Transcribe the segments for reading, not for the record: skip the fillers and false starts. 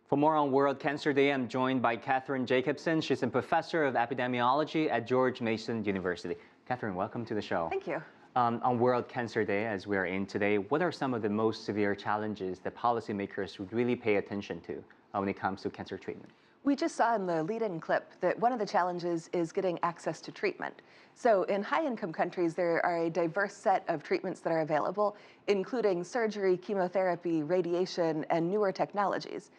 For more on World Cancer Day, I'm joined by Kathryn Jacobsen. She's a professor of epidemiology at George Mason University. Kathryn, welcome to the show. Thank you. On World Cancer Day, as we are in today, what are some of the most severe challenges that policymakers would really pay attention to when it comes to cancer treatment? We just saw in the lead-in clip that one of the challenges is getting access to treatment. So in high-income countries, there are a diverse set of treatments that are available, including surgery, chemotherapy, radiation, and newer technologies.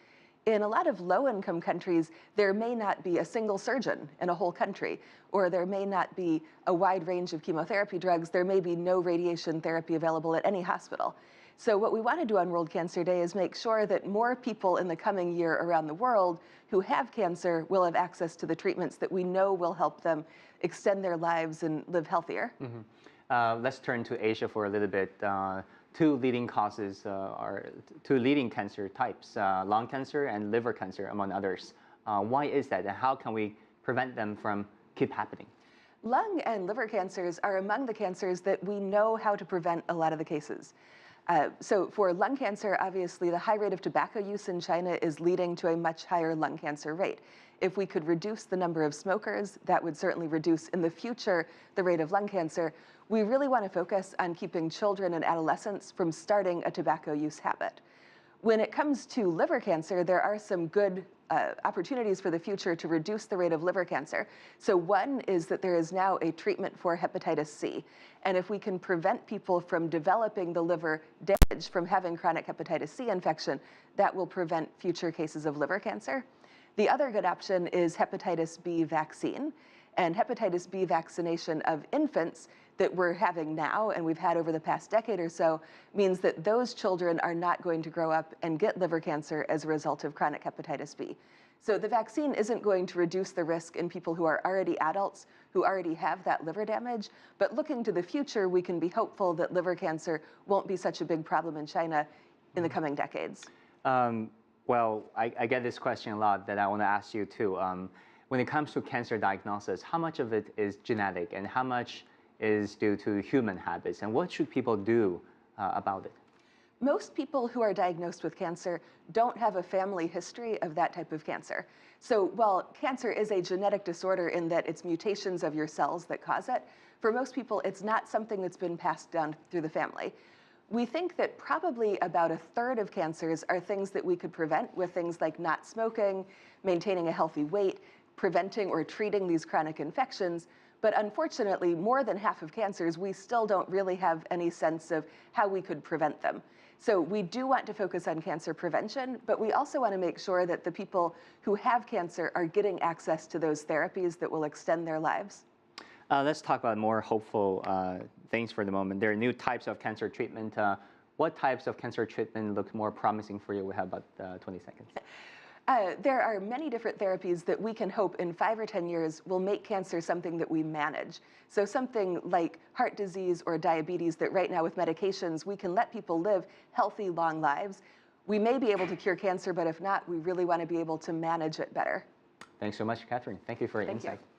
In a lot of low-income countries, there may not be a single surgeon in a whole country, or there may not be a wide range of chemotherapy drugs. There may be no radiation therapy available at any hospital. So what we want to do on World Cancer Day is make sure that more people in the coming year around the world who have cancer will have access to the treatments that we know will help them extend their lives and live healthier. Let's turn to Asia for a little bit. Two leading causes are two leading cancer types, lung cancer and liver cancer, among others. Why is that, and how can we prevent them from keep happening? Lung and liver cancers are among the cancers that we know how to prevent a lot of the cases. So for lung cancer, obviously, the high rate of tobacco use in China is leading to a much higher lung cancer rate. If we could reduce the number of smokers, that would certainly reduce in the future the rate of lung cancer. We really want to focus on keeping children and adolescents from starting a tobacco use habit. When it comes to liver cancer, there are some good opportunities for the future to reduce the rate of liver cancer. So one is that there is now a treatment for hepatitis C. And if we can prevent people from developing the liver damage from having chronic hepatitis C infection, that will prevent future cases of liver cancer. The other good option is hepatitis B vaccine. And hepatitis B vaccination of infants that we're having now and we've had over the past decade or so means that those children are not going to grow up and get liver cancer as a result of chronic hepatitis B. So the vaccine isn't going to reduce the risk in people who are already adults, who already have that liver damage. But looking to the future, we can be hopeful that liver cancer won't be such a big problem in China in the coming decades. Well, I get this question a lot that I want to ask you too. When it comes to cancer diagnosis, how much of it is genetic and how much is due to human habits, and what should people do about it? Most people who are diagnosed with cancer don't have a family history of that type of cancer. So while cancer is a genetic disorder in that it's mutations of your cells that cause it, for most people it's not something that's been passed down through the family. We think that probably about a third of cancers are things that we could prevent with things like not smoking, maintaining a healthy weight, preventing or treating these chronic infections. But unfortunately, more than half of cancers, we still don't really have any sense of how we could prevent them. So we do want to focus on cancer prevention, but we also want to make sure that the people who have cancer are getting access to those therapies that will extend their lives. Let's talk about more hopeful things for the moment. There are new types of cancer treatment. What types of cancer treatment look more promising for you? We have about 20 seconds. There are many different therapies that we can hope in 5 or 10 years will make cancer something that we manage. So something like heart disease or diabetes that right now with medications, we can let people live healthy, long lives. We may be able to cure cancer, but if not, we really want to be able to manage it better. Thanks so much, Kathryn. Thank you for your insight. You.